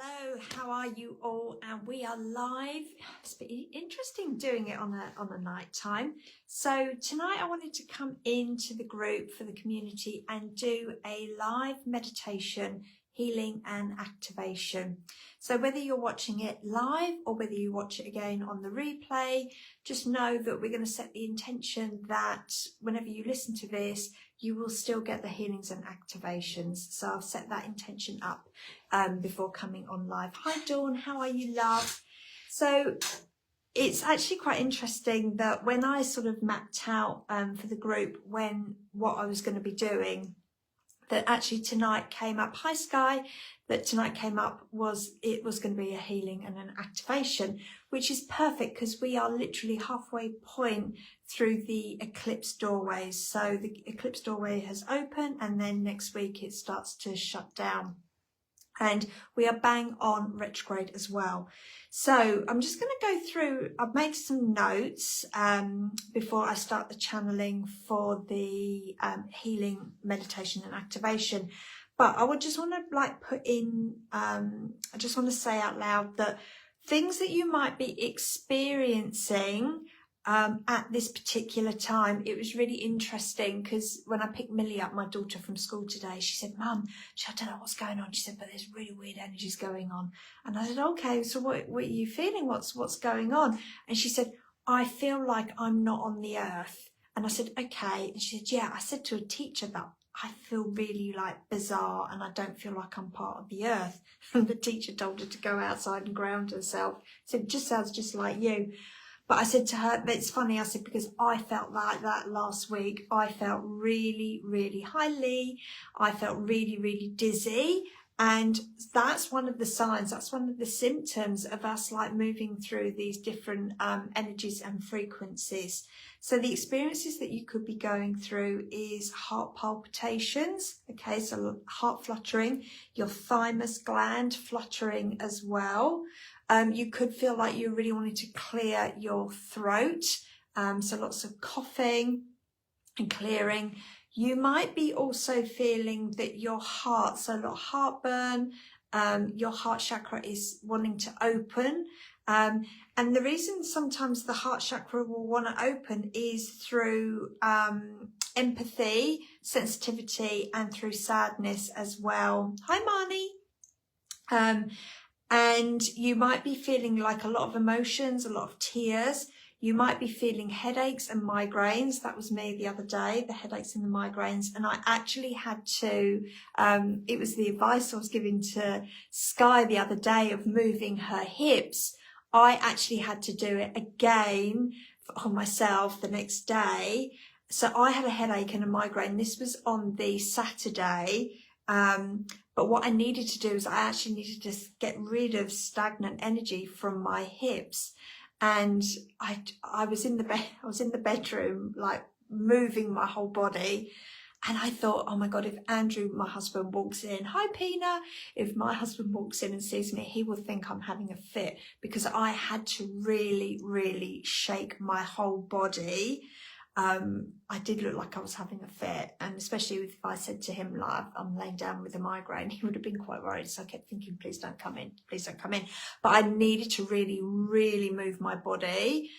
Hello, how are you all? And we are live. It's been interesting doing it on a night time. So tonight I wanted to come into the group for the community and do a live meditation, healing and activation. So whether you're watching it live or whether you watch it again on the replay, just know that we're going to set the intention that whenever you listen to this, you will still get the healings and activations. So I've set that intention up before coming on live. Hi Dawn, how are you, love? So it's actually quite interesting that when I sort of mapped out for the group what I was going to be doing, that actually tonight came up, hi Sky, that tonight came up it was going to be a healing and an activation, which is perfect because we are literally halfway point through the eclipse doorways. So the eclipse doorway has opened and then next week it starts to shut down. And we are bang on retrograde as well. So I'm just going to go through, I've made some notes before I start the channeling for the healing, meditation and activation. But I would just want to put in, I just want to say out loud that things that you might be experiencing at this particular time, it was really interesting because when I picked Millie up, my daughter, from school today, she said, Mum, I don't know what's going on. She said, but there's really weird energies going on. And I said, okay, so what are you feeling? What's going on? And she said, I feel like I'm not on the earth. And I said, okay. And she said, yeah, I said to a teacher that I feel really bizarre and I don't feel like I'm part of the earth. And the teacher told her to go outside and ground herself. So it just sounds just like you. But I said to her, it's funny, I said, because I felt like that last week. I felt really, really highly. I felt really, really dizzy. And that's one of the signs, that's one of the symptoms of us moving through these different energies and frequencies. So the experiences that you could be going through is heart palpitations. Okay, so heart fluttering, your thymus gland fluttering as well. You could feel like you really wanted to clear your throat, so lots of coughing and clearing. You might be also feeling that your heart, so a lot of heartburn, your heart chakra is wanting to open. And the reason sometimes the heart chakra will want to open is through empathy, sensitivity, and through sadness as well. Hi, Marnie. And you might be feeling like a lot of emotions, a lot of tears. You might be feeling headaches and migraines. That was me the other day, the headaches and the migraines. And I actually had to, it was the advice I was giving to Sky the other day of moving her hips. I actually had to do it again on myself the next day. So I had a headache and a migraine. This was on the Saturday. But what I needed to do is I actually needed to get rid of stagnant energy from my hips. And I was in the bed, I was in the bedroom, moving my whole body. And I thought, oh my God, if Andrew, my husband, walks in, hi Pina, if my husband walks in and sees me, he will think I'm having a fit, because I had to really, really shake my whole body. I did look like I was having a fit, and especially if I said to him I'm laying down with a migraine, he would have been quite worried. So I kept thinking, please don't come in, please don't come in. But I needed to really, really move my body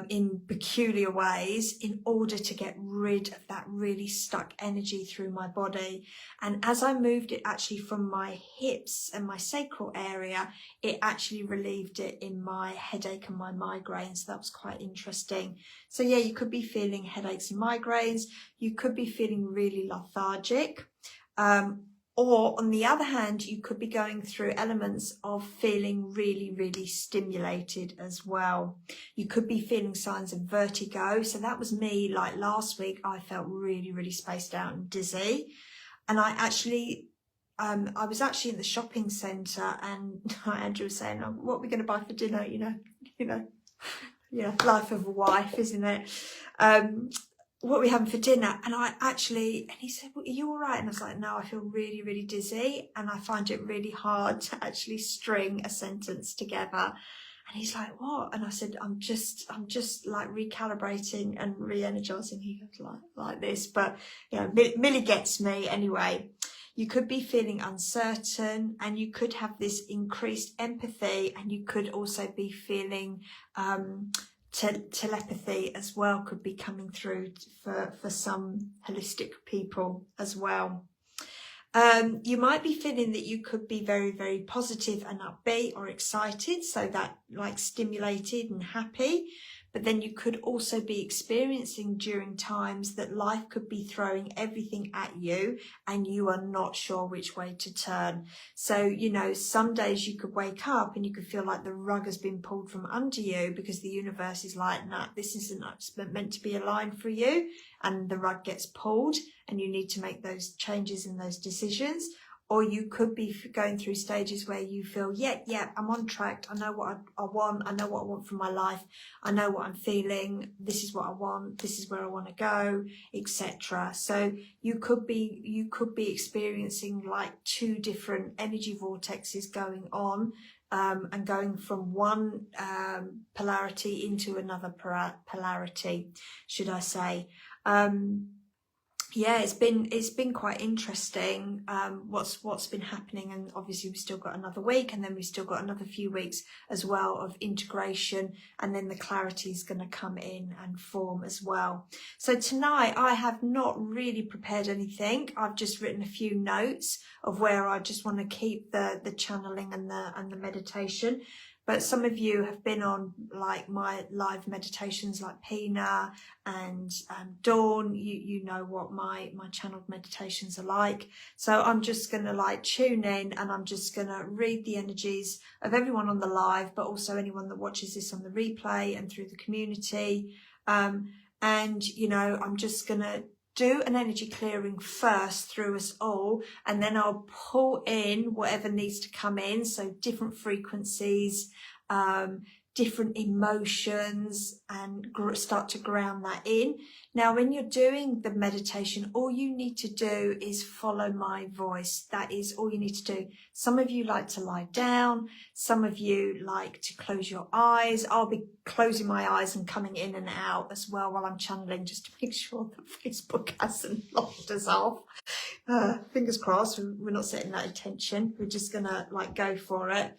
in peculiar ways in order to get rid of that really stuck energy through my body. And as I moved it actually from my hips and my sacral area, it actually relieved it in my headache and my migraines. So that was quite interesting. So yeah, you could be feeling headaches and migraines. You could be feeling really lethargic. Or on the other hand, you could be going through elements of feeling really, really stimulated as well. You could be feeling signs of vertigo. So that was me. Last week, I felt really, really spaced out and dizzy. And I was actually in the shopping centre, and Andrew was saying, oh, what are we going to buy for dinner? You know, yeah, life of a wife, isn't it? What are we having for dinner? And he said, well, are you all right? And I was like, no, I feel really, really dizzy. And I find it really hard to actually string a sentence together. And he's like, what? And I said, I'm just recalibrating and re-energizing. He goes like this. But, Millie gets me anyway. you could be feeling uncertain, and you could have this increased empathy, and you could also be feeling telepathy as well, could be coming through for some holistic people as well. You might be feeling that you could be very, very positive and upbeat or excited, so that like stimulated and happy. But then you could also be experiencing during times that life could be throwing everything at you and you are not sure which way to turn. So, you know, some days you could wake up and you could feel like the rug has been pulled from under you, because the universe is like, nah, this isn't meant to be aligned for you, and the rug gets pulled and you need to make those changes and those decisions. Or you could be going through stages where you feel, yeah, I'm on track. I know what I want. I know what I want from my life. I know what I'm feeling. This is what I want. This is where I want to go, etc. So you could be experiencing like two different energy vortexes going on, and going from one polarity into another polarity, should I say. Yeah, it's been quite interesting, what's been happening, and obviously we've still got another week, and then we've still got another few weeks as well of integration, and then the clarity is going to come in and form as well. So tonight I have not really prepared anything. I've just written a few notes of where I just want to keep the channeling and the meditation. But some of you have been on like my live meditations, like Pina and Dawn. You know what my channeled meditations are like. So I'm just going to like tune in, and I'm just going to read the energies of everyone on the live, but also anyone that watches this on the replay and through the community. And, you know, I'm just going to do an energy clearing first through us all, and then I'll pull in whatever needs to come in. So different frequencies, different emotions, and start to ground that in. Now, when you're doing the meditation, all you need to do is follow my voice. That is all you need to do. Some of you like to lie down. Some of you like to close your eyes. I'll be closing my eyes and coming in and out as well while I'm channeling, just to make sure that Facebook hasn't locked us off. Fingers crossed, we're not setting that intention. We're just gonna like go for it.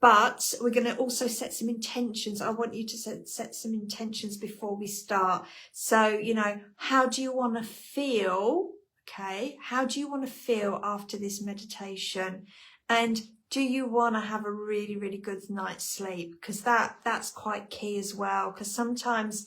But we're going to also set some intentions. I want you to set some intentions before we start. So, you know, how do you want to feel? Okay. How do you want to feel after this meditation? And do you want to have a really, really good night's sleep? Because that's quite key as well. Because sometimes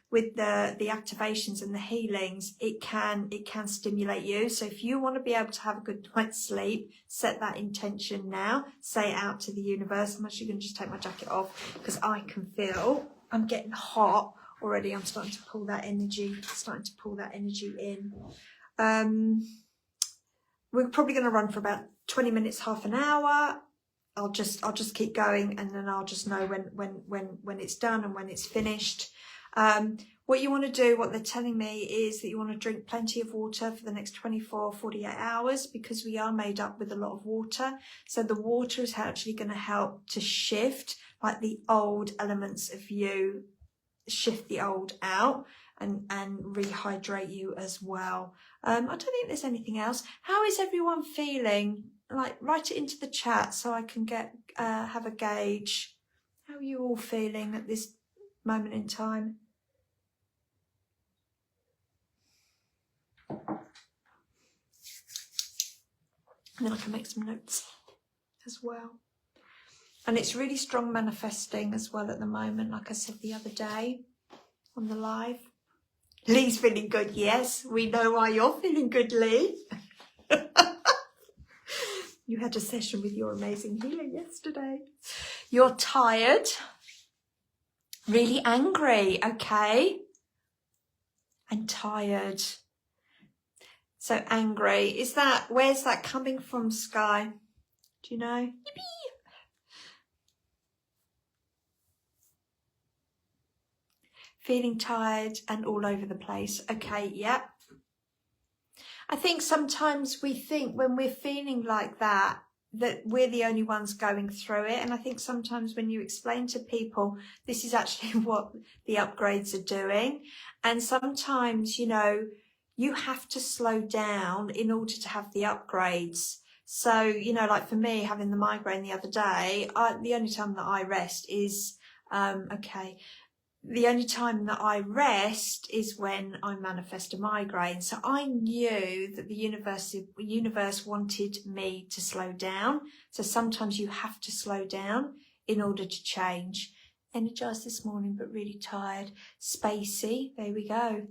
with the activations and the healings, it can stimulate you. So if you want to be able to have a good night's sleep, set that intention now. Say it out to the universe. I'm actually going to just take my jacket off, because I can feel I'm getting hot already. I'm starting to pull that energy in. We're probably going to run for about 20 minutes, half an hour. I'll just keep going, and then I'll just know when it's done and when it's finished. What you want to do, what they're telling me, is that you want to drink plenty of water for the next 24, 48 hours, because we are made up with a lot of water. So the water is actually going to help to shift like the old elements of you, shift the old out, and rehydrate you as well. I don't think there's anything else. How is everyone feeling? Like, write it into the chat so I can get have a gauge. How are you all feeling at this moment in time? And then I can make some notes as well. And it's really strong manifesting as well at the moment, like I said the other day on the live. Lee's feeling good. Yes, we know why you're feeling good, Lee. You had a session with your amazing healer yesterday. You're tired, really angry, okay? And tired. So angry. Where's that coming from, Sky? Do you know? Yippee! Feeling tired and all over the place. Okay, yeah. I think sometimes we think when we're feeling like that we're the only ones going through it. And I think sometimes when you explain to people, this is actually what the upgrades are doing. And sometimes, you know, you have to slow down in order to have the upgrades. So, you know, like for me, having the migraine the other day, the only time that I rest is, the only time that I rest is when I manifest a migraine. So I knew that the universe wanted me to slow down. So sometimes you have to slow down in order to change. Energized this morning, but really tired. Spacey, there we go.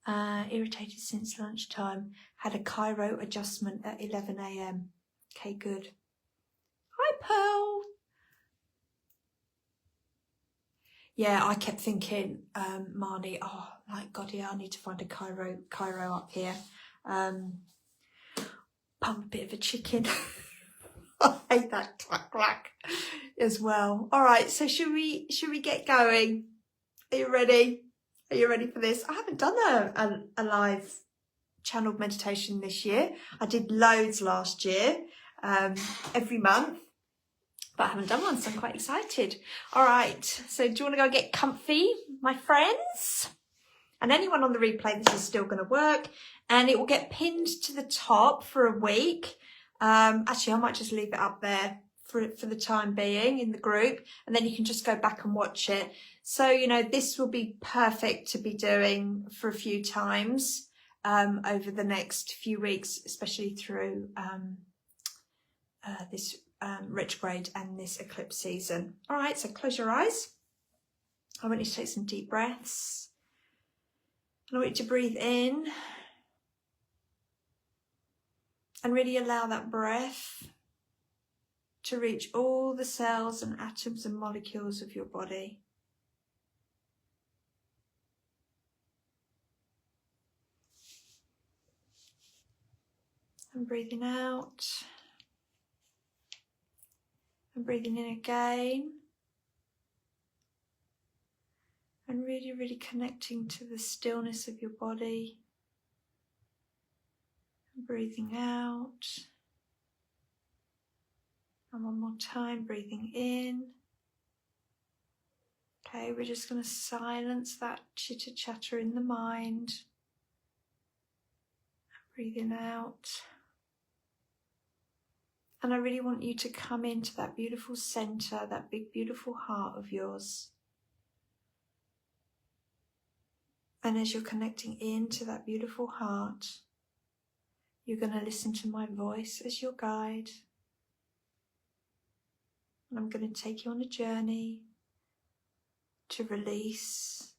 Irritated since lunchtime. Had a Cairo adjustment at 11 a.m. Okay, good. Hi, Pearl. Yeah, I kept thinking, Marnie, oh my God, yeah, I need to find a Cairo up here. I'm a bit of a chicken. I hate that clack clack as well. All right, so should we get going? Are you ready? Are you ready for this? I haven't done a live channeled meditation this year. I did loads last year, every month, but I haven't done one, so I'm quite excited. All right, so do you want to go get comfy, my friends? And anyone on the replay, this is still going to work, and it will get pinned to the top for a week. Actually, I might just leave it up there for the time being in the group, and then you can just go back and watch it. So, you know, this will be perfect to be doing for a few times over the next few weeks, especially through this retrograde and this eclipse season. All right, so close your eyes. I want you to take some deep breaths. I want you to breathe in and really allow that breath to reach all the cells and atoms and molecules of your body. And breathing out. And breathing in again. And really, really connecting to the stillness of your body. And breathing out. And one more time, breathing in. Okay, we're just going to silence that chitter chatter in the mind. Breathing out. And I really want you to come into that beautiful center, that big, beautiful heart of yours. And as you're connecting into that beautiful heart, you're going to listen to my voice as your guide. And I'm going to take you on a journey to release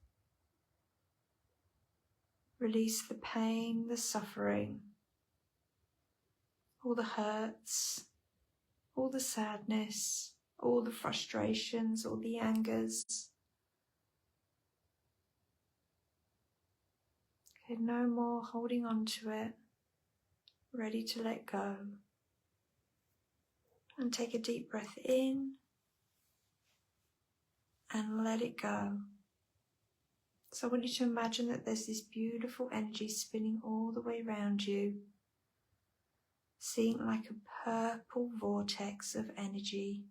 the pain, the suffering, all the hurts, all the sadness, all the frustrations, all the angers. Okay, no more holding on to it, ready to let go. And take a deep breath in and let it go. So I want you to imagine that there's this beautiful energy spinning all the way around you, seeing like a purple vortex of energy.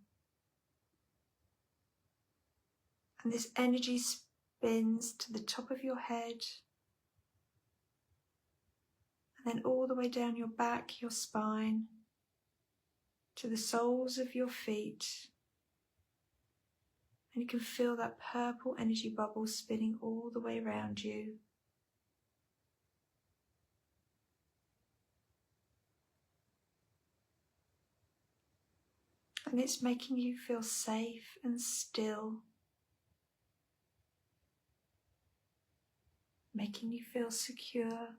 And this energy spins to the top of your head, and then all the way down your back, your spine, to the soles of your feet. And you can feel that purple energy bubble spinning all the way around you. And it's making you feel safe and still, making you feel secure,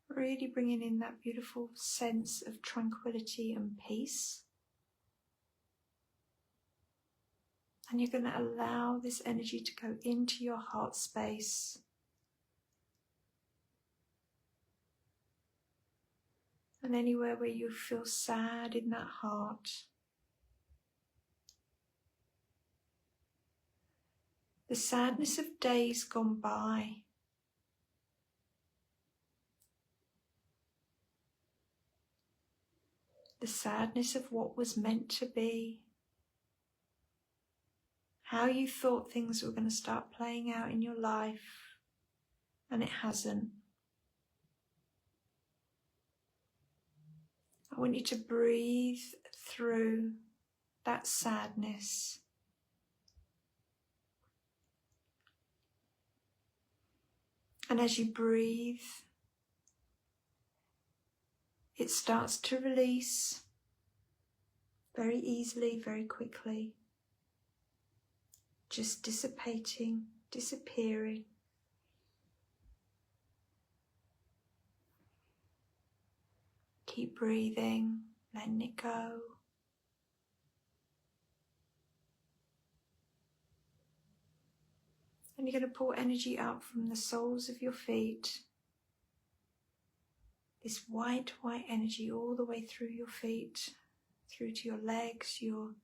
really bringing in that beautiful sense of tranquility and peace. And you're going to allow this energy to go into your heart space. And anywhere where you feel sad in that heart, the sadness of days gone by, the sadness of what was meant to be, how you thought things were going to start playing out in your life, and it hasn't. I want you to breathe through that sadness. And as you breathe, it starts to release very easily, very quickly, just dissipating, disappearing. Keep breathing, letting it go. And you're going to pull energy up from the soles of your feet. This white energy all the way through your feet, through to your legs, your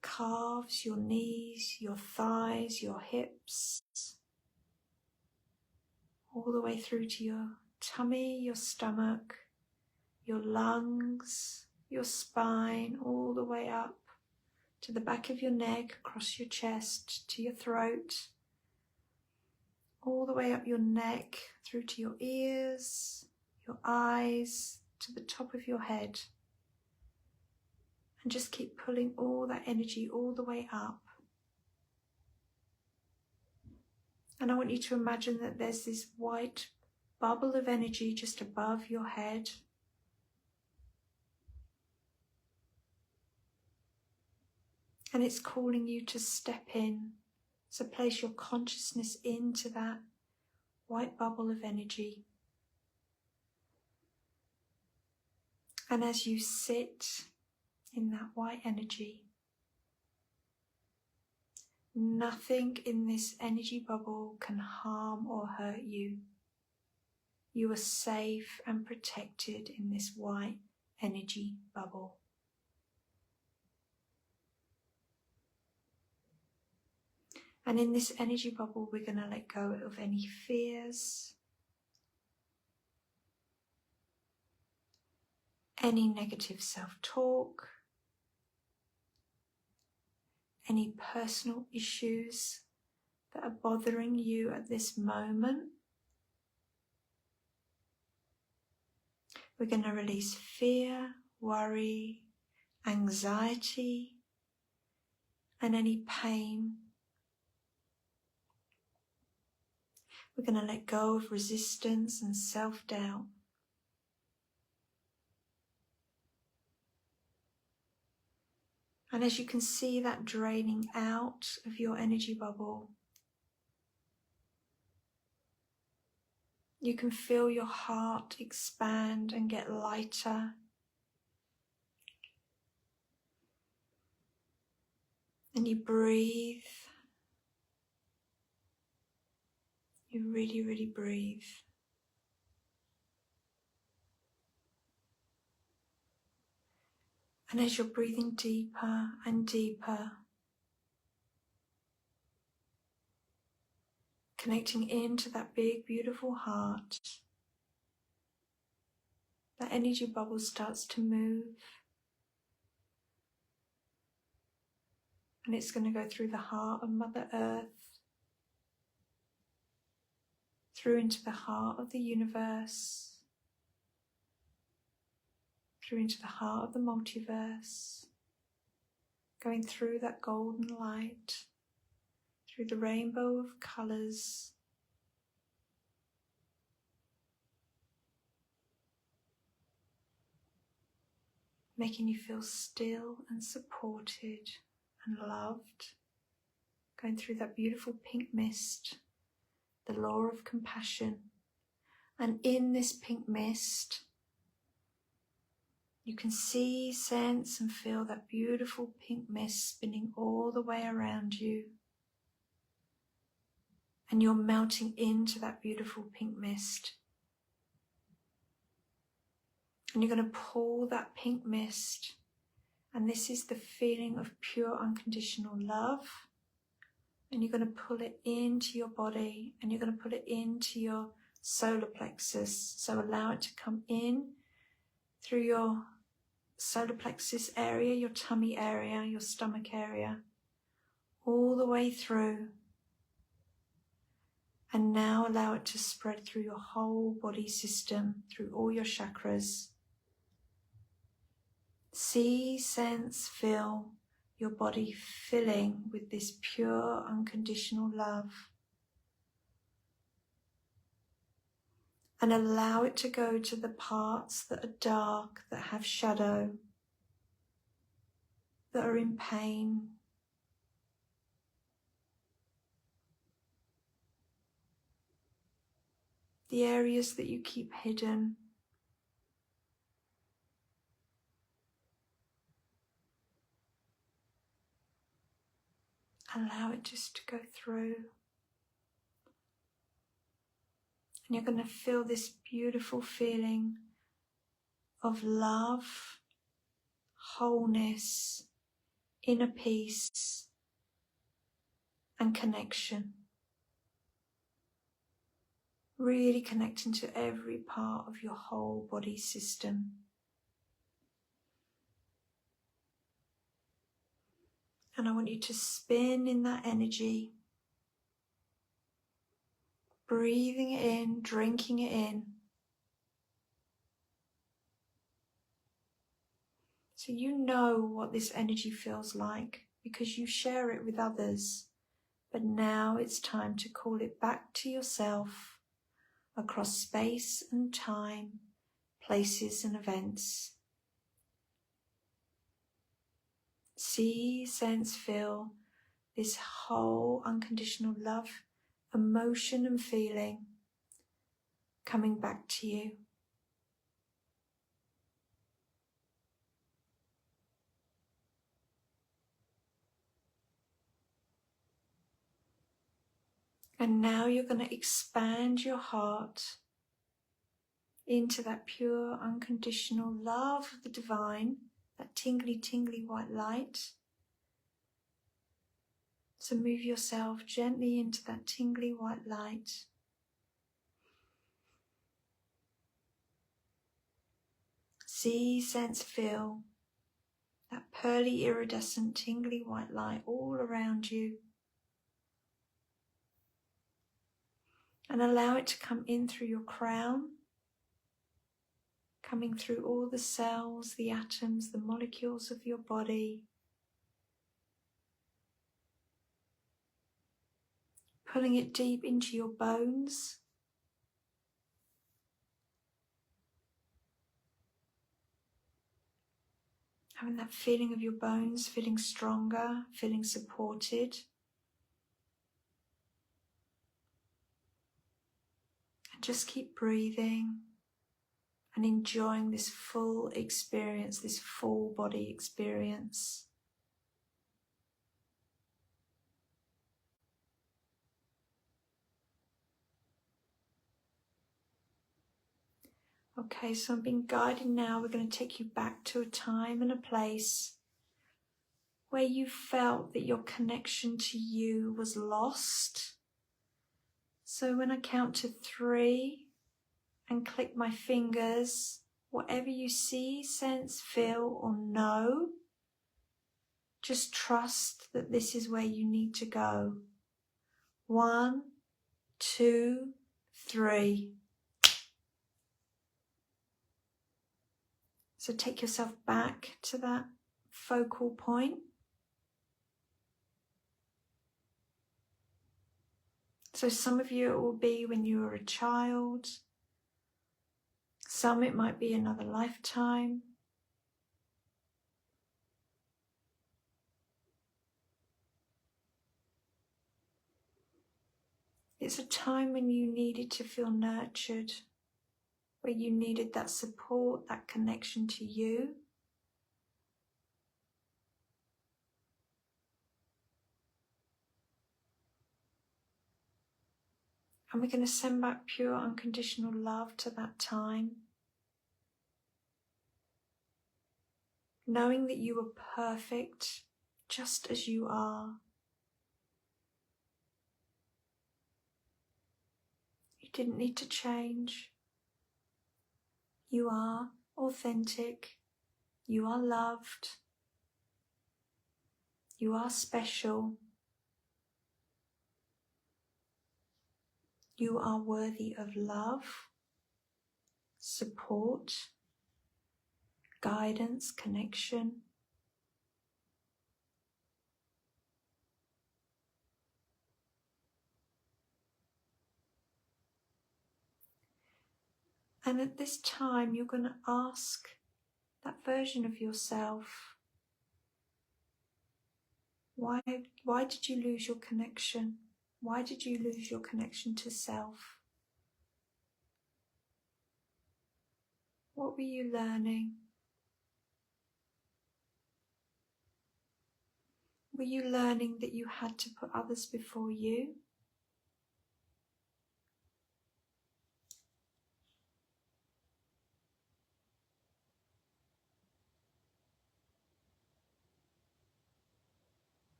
calves, your knees, your thighs, your hips, all the way through to your tummy, your stomach, your lungs, your spine, all the way up to the back of your neck, across your chest, to your throat, all the way up your neck, through to your ears, your eyes, to the top of your head. And just keep pulling all that energy all the way up. And I want you to imagine that there's this white bubble of energy just above your head. And it's calling you to step in. So place your consciousness into that white bubble of energy. And as you sit in that white energy, nothing in this energy bubble can harm or hurt you. You are safe and protected in this white energy bubble. And in this energy bubble, we're going to let go of any fears, any negative self-talk, any personal issues that are bothering you at this moment. We're going to release fear, worry, anxiety, and any pain. We're going to let go of resistance and self-doubt. And as you can see that draining out of your energy bubble, you can feel your heart expand and get lighter. And you breathe. You really, really breathe. And as you're breathing deeper and deeper, connecting into that big, beautiful heart, that energy bubble starts to move. And it's going to go through the heart of Mother Earth, through into the heart of the universe, through into the heart of the multiverse, going through that golden light, through the rainbow of colours, making you feel still and supported and loved, going through that beautiful pink mist, the law of compassion. And in this pink mist, you can see, sense and feel that beautiful pink mist spinning all the way around you. And you're melting into that beautiful pink mist. And you're going to pull that pink mist. And this is the feeling of pure unconditional love. And you're going to pull it into your body, and you're going to put it into your solar plexus. So allow it to come in through your solar plexus area, your tummy area, your stomach area, all the way through. And now allow it to spread through your whole body system, through all your chakras. See, sense, feel your body filling with this pure, unconditional love. And allow it to go to the parts that are dark, that have shadow, that are in pain. The areas that you keep hidden. Allow it just to go through. And you're going to feel this beautiful feeling of love, wholeness, inner peace, and connection. Really connecting to every part of your whole body system. And I want you to spin in that energy, breathing it in, drinking it in. So you know what this energy feels like because you share it with others. But now it's time to call it back to yourself across space and time, places and events. See, sense, feel this whole unconditional love, emotion and feeling coming back to you. And now you're going to expand your heart into that pure, unconditional love of the divine, that tingly, tingly white light. So move yourself gently into that tingly white light. See, sense, feel that pearly, iridescent, tingly white light all around you. And allow it to come in through your crown, coming through all the cells, the atoms, the molecules of your body. Pulling it deep into your bones. Having that feeling of your bones feeling stronger, feeling supported. And just keep breathing and enjoying this full experience, this full body experience. Okay, so I'm being guided now. We're going to take you back to a time and a place where you felt that your connection to you was lost. So when I count to 3 and click my fingers, whatever you see, sense, feel or know, just trust that this is where you need to go. 1, 2, 3. So take yourself back to that focal point. So some of you it will be when you were a child. Some it might be another lifetime. It's a time when you needed to feel nurtured, where you needed that support, that connection to you. And we're going to send back pure unconditional love to that time. Knowing that you are perfect just as you are. You didn't need to change. You are authentic. You are loved. You are special. You are worthy of love, support, guidance, connection. And at this time, you're going to ask that version of yourself, why did you lose your connection? Why did you lose your connection to self? What were you learning? Were you learning that you had to put others before you?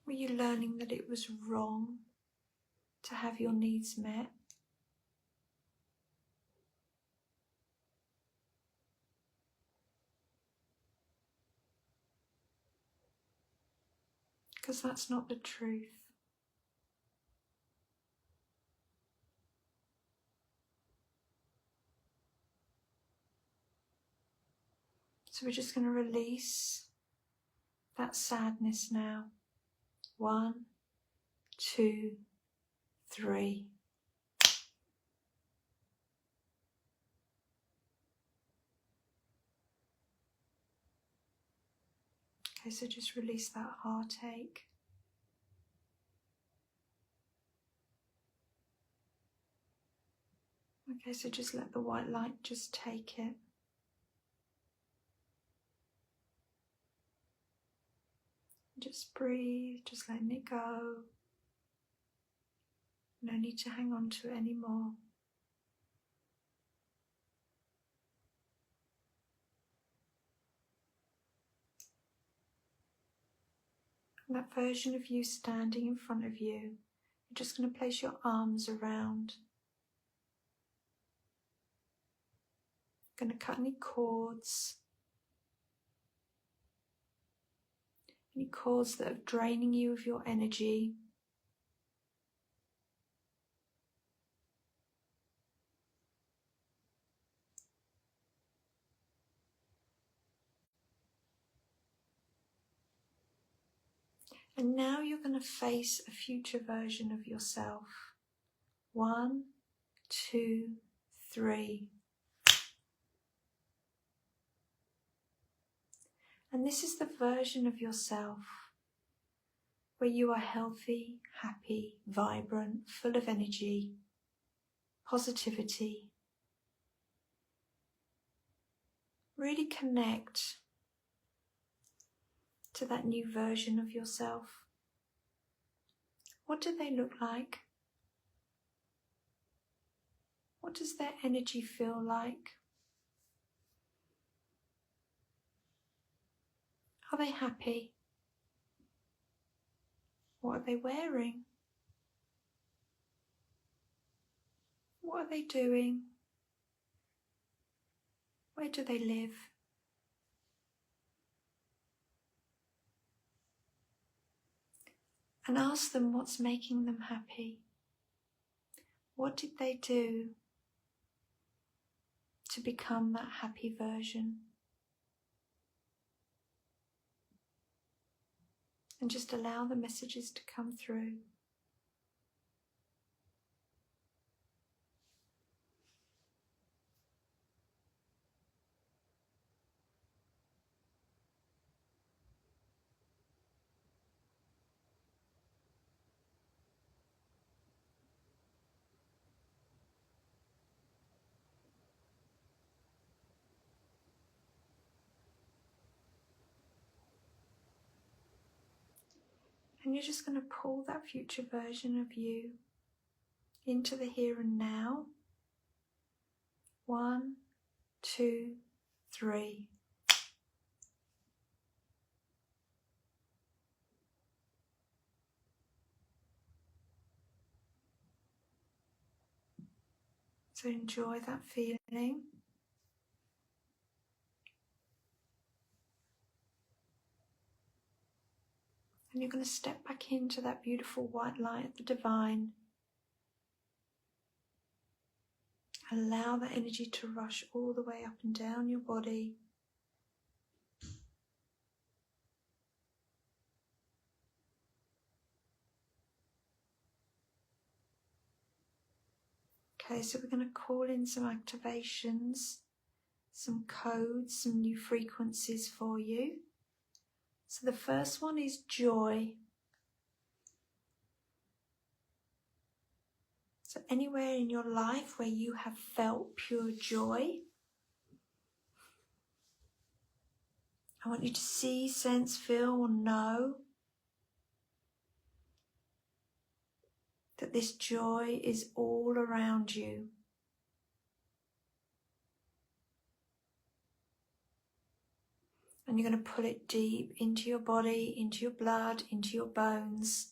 Were you learning that it was wrong to have your needs met? Because that's not the truth. So we're just going to release that sadness now. 1, 2, 3. Okay, so just release that heartache. Okay, so just let the white light just take it. Just breathe, just letting it go. No need to hang on to it anymore. And that version of you standing in front of you, you're just going to place your arms around. Going to cut any cords that are draining you of your energy. And now you're going to face a future version of yourself. 1, 2, 3. And this is the version of yourself where you are healthy, happy, vibrant, full of energy, positivity. Really connect to that new version of yourself. What do they look like? What does their energy feel like? Are they happy? What are they wearing? What are they doing? Where do they live? And ask them what's making them happy. What did they do to become that happy version? And just allow the messages to come through. And you're just going to pull that future version of you into the here and now. 1, 2, 3. So enjoy that feeling. And you're going to step back into that beautiful white light of the divine. Allow that energy to rush all the way up and down your body. Okay, so we're going to call in some activations, some codes, some new frequencies for you. So the first one is joy. So anywhere in your life where you have felt pure joy, I want you to see, sense, feel, or know that this joy is all around you. And you're going to pull it deep into your body, into your blood, into your bones.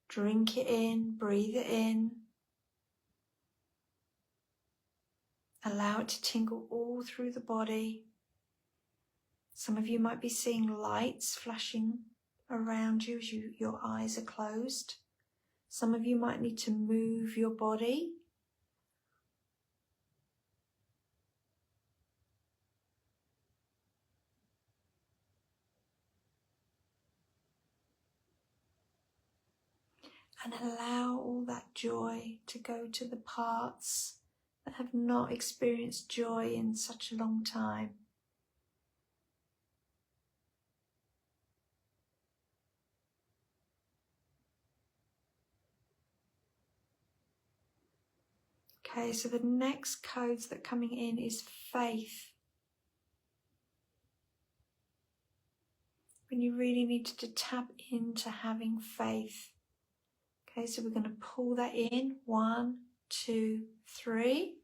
Drink it in, breathe it in. Allow it to tingle all through the body. Some of you might be seeing lights flashing around you as your eyes are closed. Some of you might need to move your body. And allow all that joy to go to the parts that have not experienced joy in such a long time. Okay, so the next codes that are coming in is faith. When you really need to tap into having faith. Okay, so we're going to pull that in. 1, 2, 3.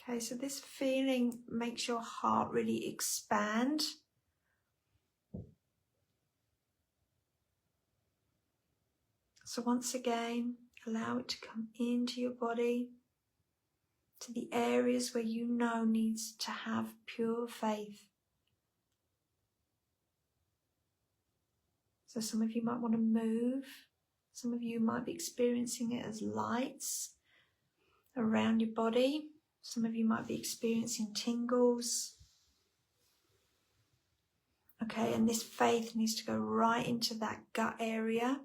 Okay, so this feeling makes your heart really expand. So once again, allow it to come into your body, to the areas where you know needs to have pure faith. So some of you might want to move. Some of you might be experiencing it as lights around your body. Some of you might be experiencing tingles. Okay, and this faith needs to go right into that gut area.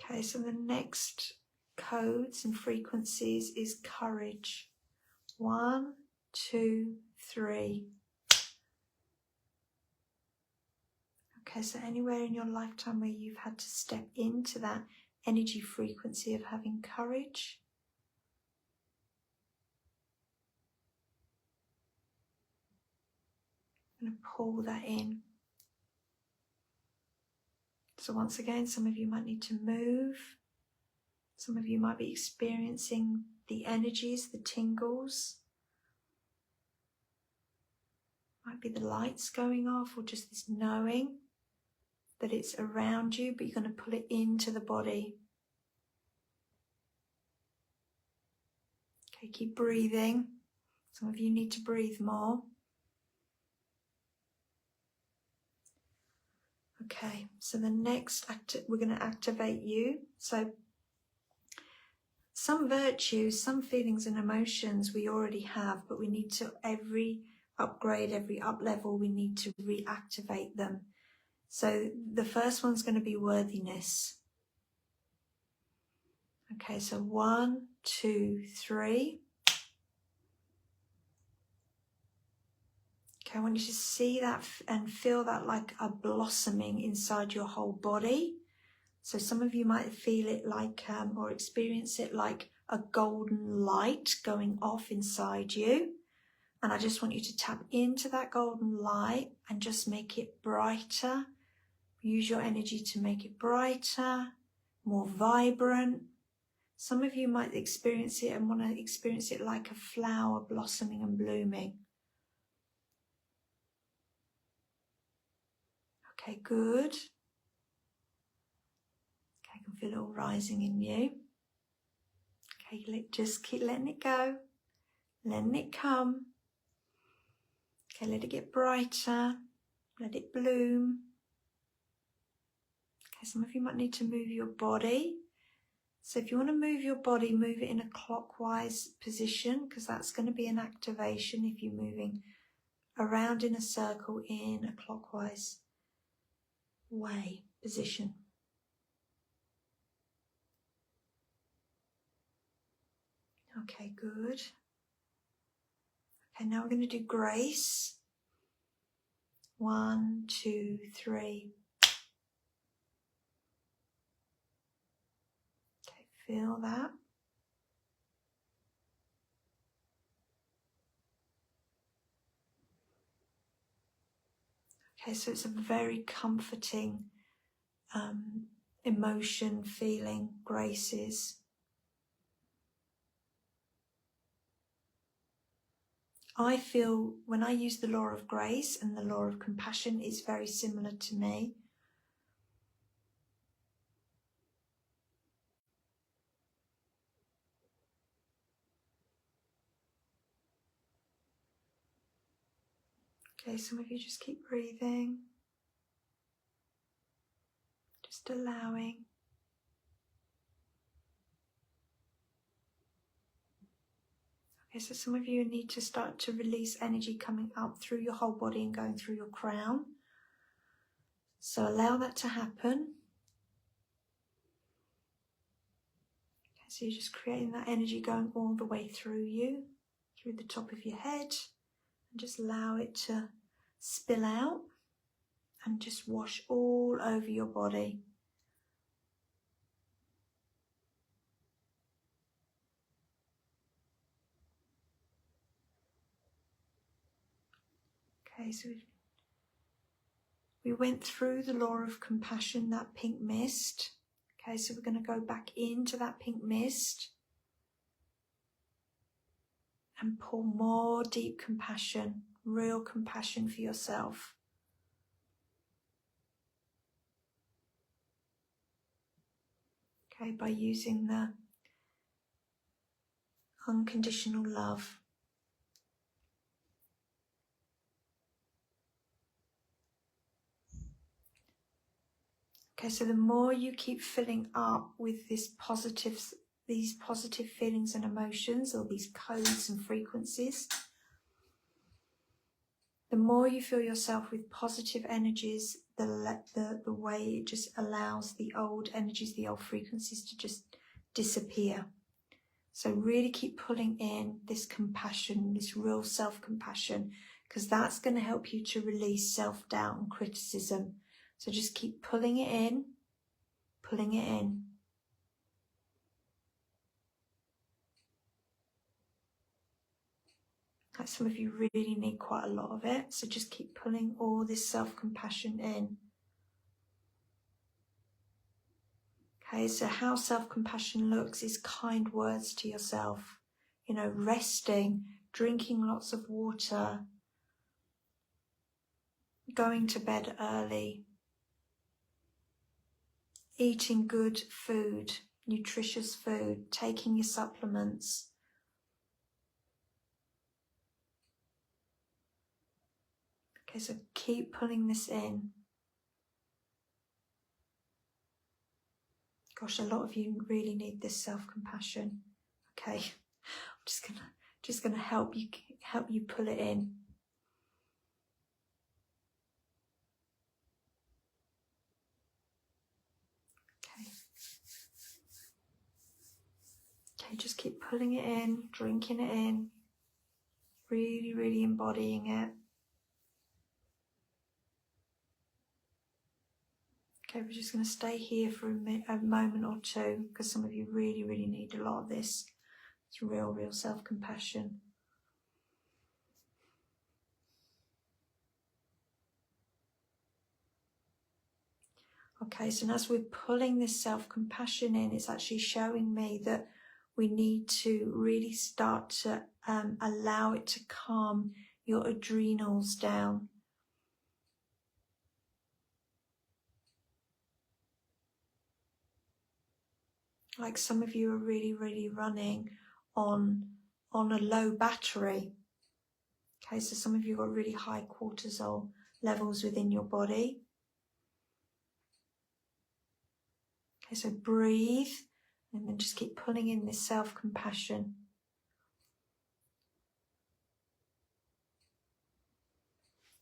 Okay, so the next codes and frequencies is courage. 1, 2, 3. Okay, so anywhere in your lifetime where you've had to step into that energy frequency of having courage. I'm going to pull that in. So once again, some of you might need to move. Some of you might be experiencing the energies, the tingles. Might be the lights going off or just this knowing that it's around you, but you're going to pull it into the body. Okay, keep breathing. Some of you need to breathe more. Okay, so the next we're going to activate you. So some virtues, some feelings and emotions we already have, but we need to every upgrade, every up level, we need to reactivate them. So the first one's going to be worthiness. Okay, so 1, 2, 3. Okay, I want you to see that and feel that like a blossoming inside your whole body. So some of you might feel it like, or experience it like a golden light going off inside you. And I just want you to tap into that golden light and just make it brighter. Use your energy to make it brighter, more vibrant. Some of you might experience it and want to experience it like a flower blossoming and blooming. Okay, good. Okay, I can feel it all rising in you. Okay, just keep letting it go, letting it come. Okay, let it get brighter, let it bloom. Okay, some of you might need to move your body So if you want to move your body, move it in a clockwise position, because that's going to be an activation if you're moving around in a circle in a clockwise way, position. Okay, good. Okay, now we're going to do grace. 1, 2, 3. Okay, feel that. Okay, so it's a very comforting emotion, feeling, graces. I feel when I use the law of grace and the law of compassion, it's very similar to me. Okay, some of you just keep breathing, just allowing. Okay, so some of you need to start to release energy coming up through your whole body and going through your crown. So allow that to happen. Okay, so you're just creating that energy going all the way through you, through the top of your head, and just allow it to spill out and just wash all over your body. Okay, so we went through the law of compassion, that pink mist. Okay, so we're going to go back into that pink mist and pour more deep compassion, real compassion for yourself. Okay, by using the unconditional love. Okay, so the more you keep filling up with these positive feelings and emotions, or these codes and frequencies, the more you fill yourself with positive energies, the way it just allows the old energies, the old frequencies to just disappear. So really keep pulling in this compassion, this real self-compassion, because that's going to help you to release self-doubt and criticism. So just keep pulling it in, pulling it in. Like some of you really need quite a lot of it. So just keep pulling all this self-compassion in. Okay, so how self-compassion looks is kind words to yourself. You know, resting, drinking lots of water, going to bed early, eating good food, nutritious food, taking your supplements. Okay, so keep pulling this in. Gosh, a lot of you really need this self-compassion. Okay, I'm just gonna help you pull it in. Okay. Okay, just keep pulling it in, drinking it in, really, really embodying it. Okay, we're just going to stay here for a moment or two, because some of you really, really need a lot of this. It's real self-compassion. Okay, so as we're pulling this self-compassion in, it's actually showing me that we need to really start to allow it to calm your adrenals down. Like some of you are really, really running on a low battery. Okay, so some of you got really high cortisol levels within your body. Okay, so breathe And then just keep pulling in this self-compassion.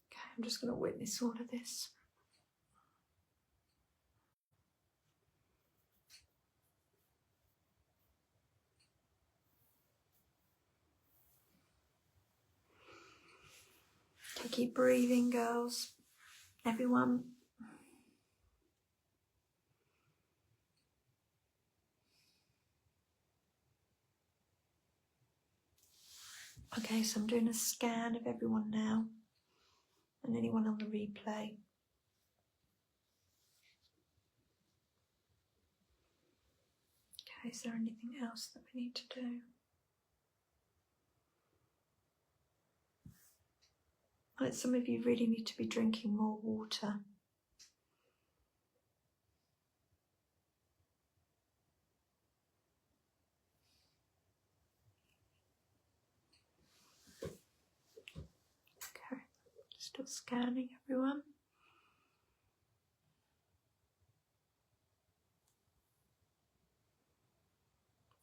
Okay, I'm just going to witness all of this. Okay, keep breathing, girls. Everyone. Okay, so I'm doing a scan of everyone now and anyone on the replay. Okay, is there anything else that we need to do? Like some of you really need to be drinking more water. Okay, still scanning everyone.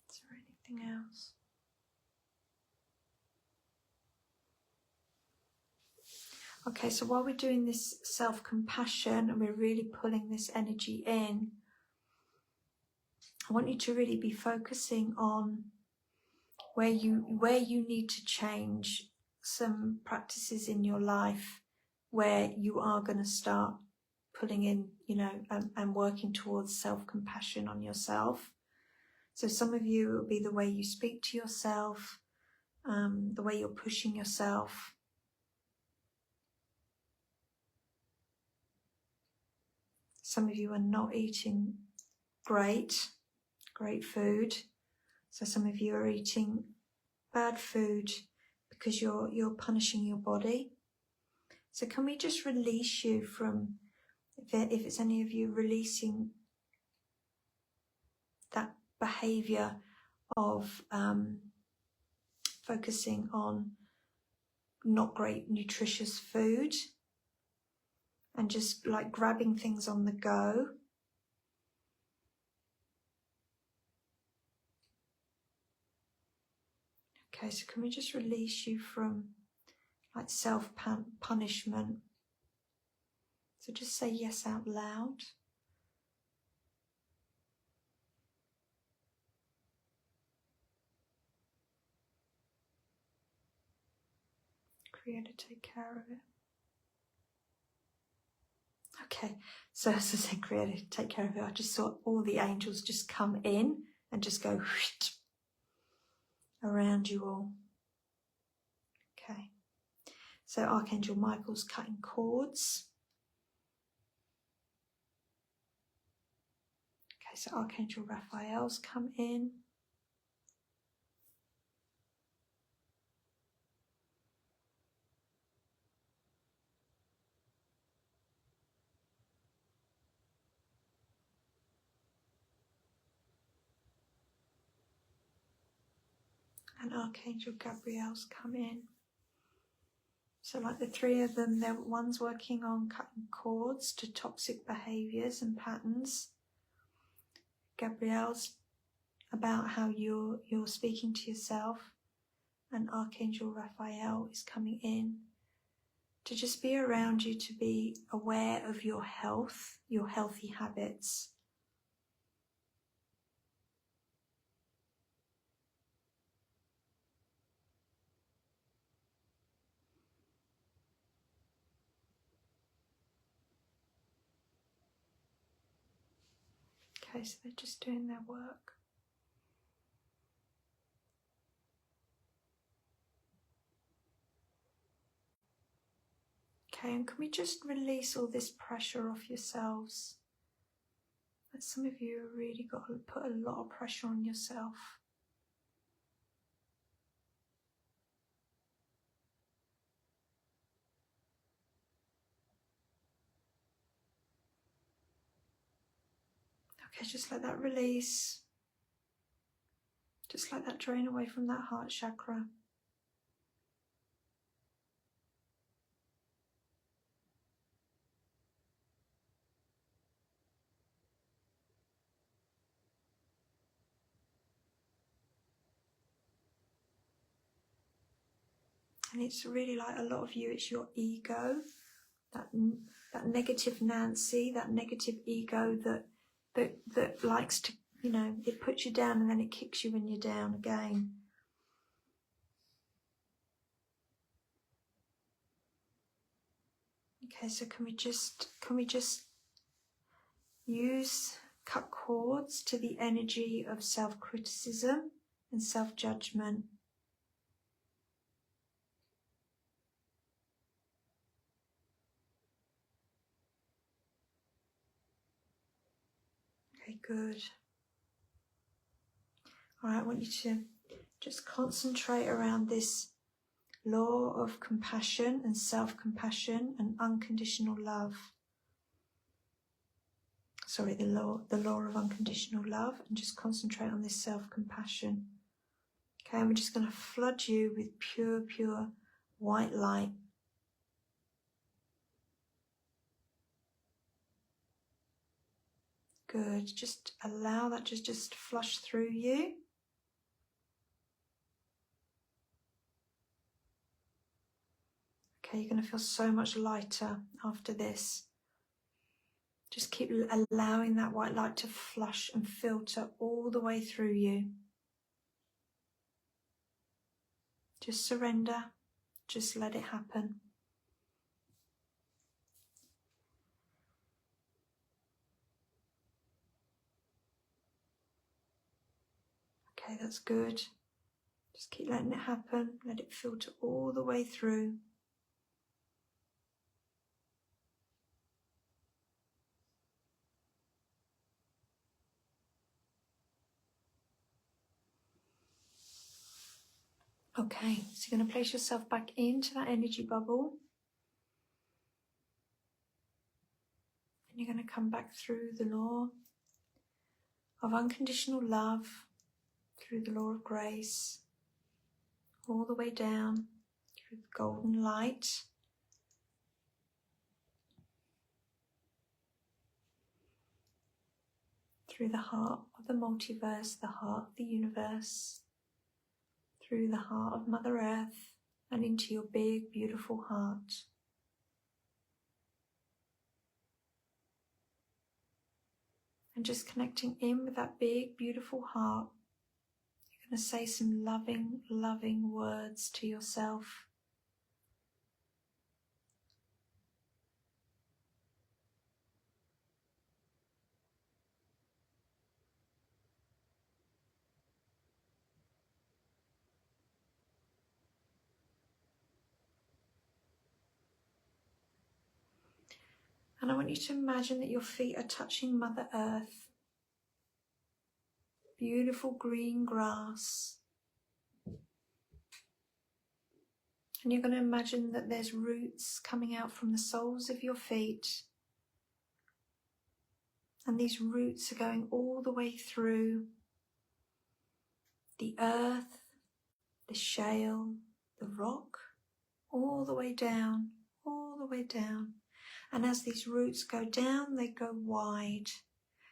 Is there anything else? Okay, so while we're doing this self-compassion and we're really pulling this energy in, I want you to really be focusing on where you need to change some practices in your life, where you are going to start pulling in, and working towards self-compassion on yourself. So some of you, it will be the way you speak to yourself, the way you're pushing yourself. Some of you are not eating great food. So some of you are eating bad food because you're punishing your body. So can we just release you from, if it's any of you, releasing that behavior of focusing on not great nutritious food and just like grabbing things on the go. Okay, so can we just release you from like self-punishment? So just say yes out loud. Creator, take care of it. Okay, so as I said, Creator, take care of it. I just saw all the angels just come in and just go around you all. Okay, so Archangel Michael's cutting cords. Okay, so Archangel Raphael's come in. And Archangel Gabriel's come in. So like the three of them, one's working on cutting cords to toxic behaviours and patterns. Gabrielle's about how you're speaking to yourself. And Archangel Raphael is coming in to just be around you, to be aware of your health, your healthy habits. Okay, so they're just doing their work. Okay, and can we just release all this pressure off yourselves? That some of you have really got to put a lot of pressure on yourself. Okay, just let that release. Just let that drain away from that heart chakra. And it's really like a lot of you, it's your ego, that negative Nancy, that negative ego that likes to, you know, it puts you down and then it kicks you when you're down again. Okay, so can we just cut cords to the energy of self-criticism and self-judgment? Okay, good. All right, I want you to just concentrate around this law of compassion and self-compassion and unconditional love. Sorry, the law of unconditional love, and just concentrate on this self-compassion. Okay, and we're just going to flood you with pure white light. Good. Just allow that to just flush through you. Okay, you're going to feel so much lighter after this. Just keep allowing that white light to flush and filter all the way through you. Just surrender. Just let it happen. Okay, that's good. Just keep letting it happen. Let it filter all the way through. Okay, so you're going to place yourself back into that energy bubble. And you're going to come back through the law of unconditional love, through the law of grace, all the way down through the golden light. Through the heart of the multiverse, the heart of the universe, through the heart of Mother Earth, and into your big, beautiful heart. And just connecting in with that big, beautiful heart, you're going to say some loving, loving words to yourself. And I want you to imagine that your feet are touching Mother Earth. Beautiful green grass. And you're going to imagine that there's roots coming out from the soles of your feet. And these roots are going all the way through the earth, the shale, the rock, all the way down, all the way down. And as these roots go down, they go wide.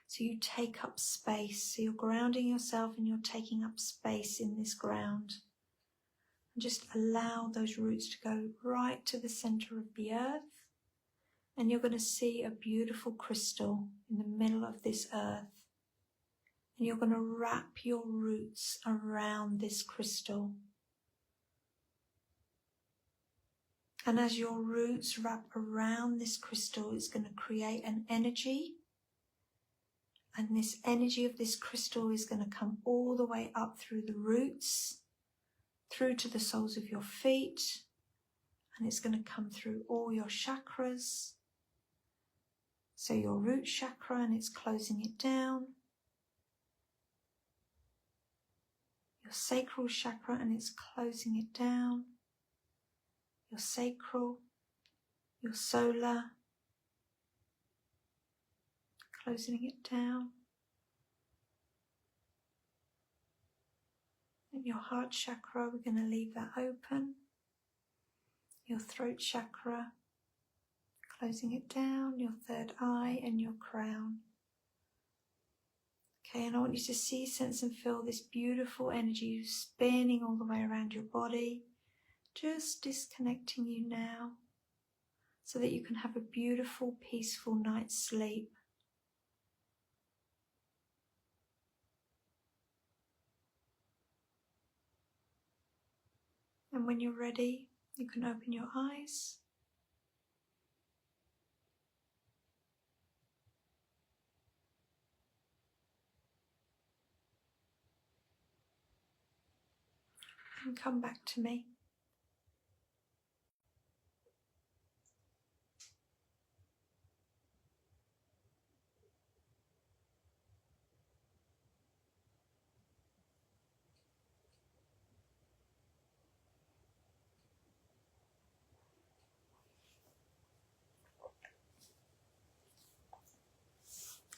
So you take up space. So you're grounding yourself and you're taking up space in this ground. And just allow those roots to go right to the center of the earth. And you're going to see a beautiful crystal in the middle of this earth. And you're going to wrap your roots around this crystal. And as your roots wrap around this crystal, it's going to create an energy. And this energy of this crystal is going to come all the way up through the roots, through to the soles of your feet. And it's going to come through all your chakras. So your root chakra, and it's closing it down. Your sacral chakra, and it's closing it down. Your sacral, your solar, closing it down. And your heart chakra, we're going to leave that open. Your throat chakra, closing it down. Your third eye and your crown. Okay, and I want you to see, sense and feel this beautiful energy spinning all the way around your body, just disconnecting you now so that you can have a beautiful, peaceful night's sleep. And when you're ready, you can open your eyes. And come back to me.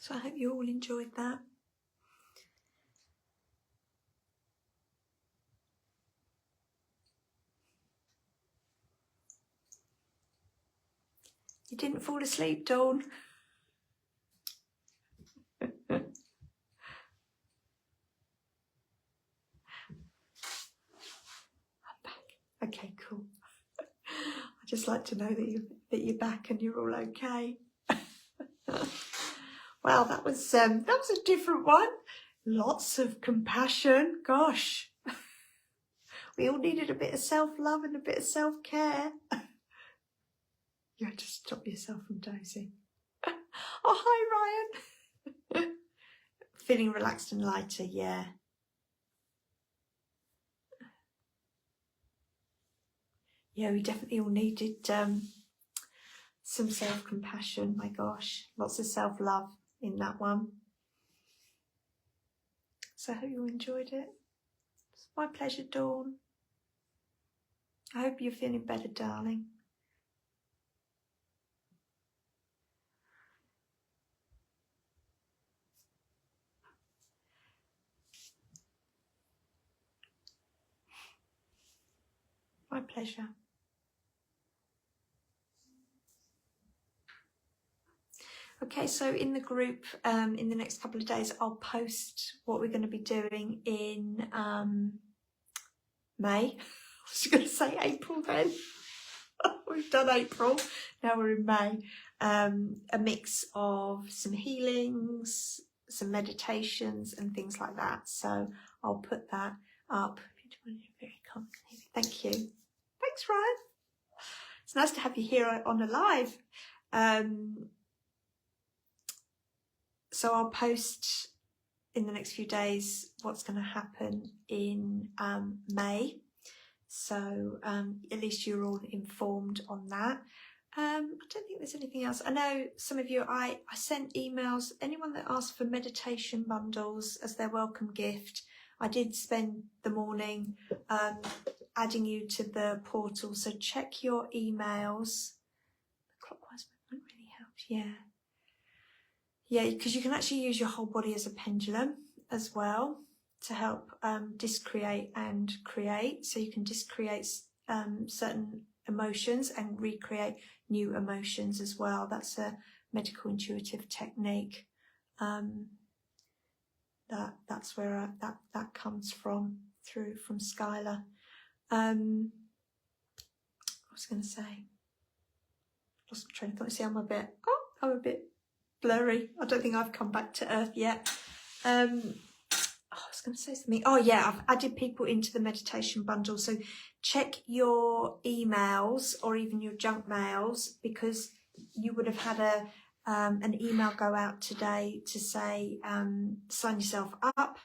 So I hope you all enjoyed that. You didn't fall asleep, Dawn? I'm back. Okay, cool. I just like to know that you're back and you're all okay. Wow, that was a different one. Lots of compassion. Gosh, we all needed a bit of self-love and a bit of self-care. You had to stop yourself from dozing. Oh, hi, Ryan. Feeling relaxed and lighter, yeah. Yeah, we definitely all needed some self-compassion. My gosh, lots of self-love in that one. So I hope you enjoyed it. It's my pleasure, Dawn. I hope you're feeling better, darling. My pleasure. Okay, so in the group, in the next couple of days, I'll post what we're going to be doing in May. I was going to say April then. We've done April, now we're in May. A mix of some healings, some meditations and things like that. So I'll put that up. Thank you. Thanks, Ryan. It's nice to have you here on the live. So I'll post in the next few days what's going to happen in May. So at least you're all informed on that. I don't think there's anything else. I know some of you, I sent emails. Anyone that asked for meditation bundles as their welcome gift, I did spend the morning adding you to the portal. So check your emails. The clockwise movement really helps, yeah. Yeah, because you can actually use your whole body as a pendulum as well to help discreate and create. So you can discreate certain emotions and recreate new emotions as well. That's a medical intuitive technique. That's where that comes from Skylar. I was going to say, lost my train of thought. See, I'm a bit blurry. I don't think I've come back to earth yet. I was going to say something. Oh yeah, I've added people into the meditation bundle. So check your emails or even your junk mails, because you would have had an email go out today to say sign yourself up.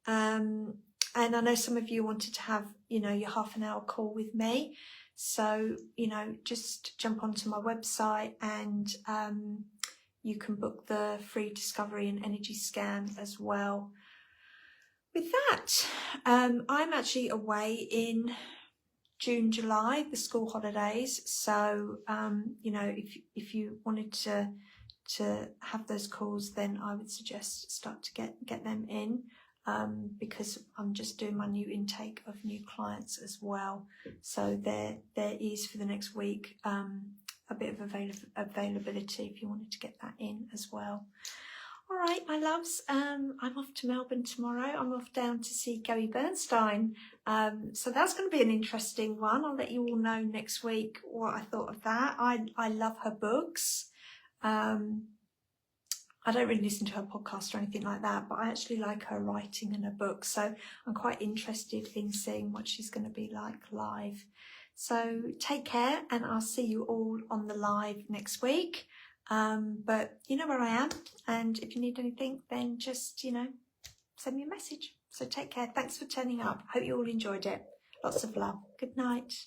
And I know some of you wanted to have, your half an hour call with me. So, just jump onto my website and you can book the free discovery and energy scan as well. With that, I'm actually away in June, July, the school holidays. So, if you wanted to have those calls, then I would suggest start to get them in, because I'm just doing my new intake of new clients as well. So there is for the next week a bit of availability if you wanted to get that in as well. All right, my loves, I'm off to Melbourne tomorrow. I'm off down to see Gary Bernstein. So that's going to be an interesting one. I'll let you all know next week what I thought of that. I love her books. I don't really listen to her podcast or anything like that, but I actually like her writing and her books. So I'm quite interested in seeing what she's going to be like live. So take care, and I'll see you all on the live next week. But you know where I am, and if you need anything, then just, send me a message. So take care. Thanks for turning up. Hope you all enjoyed it. Lots of love. Good night.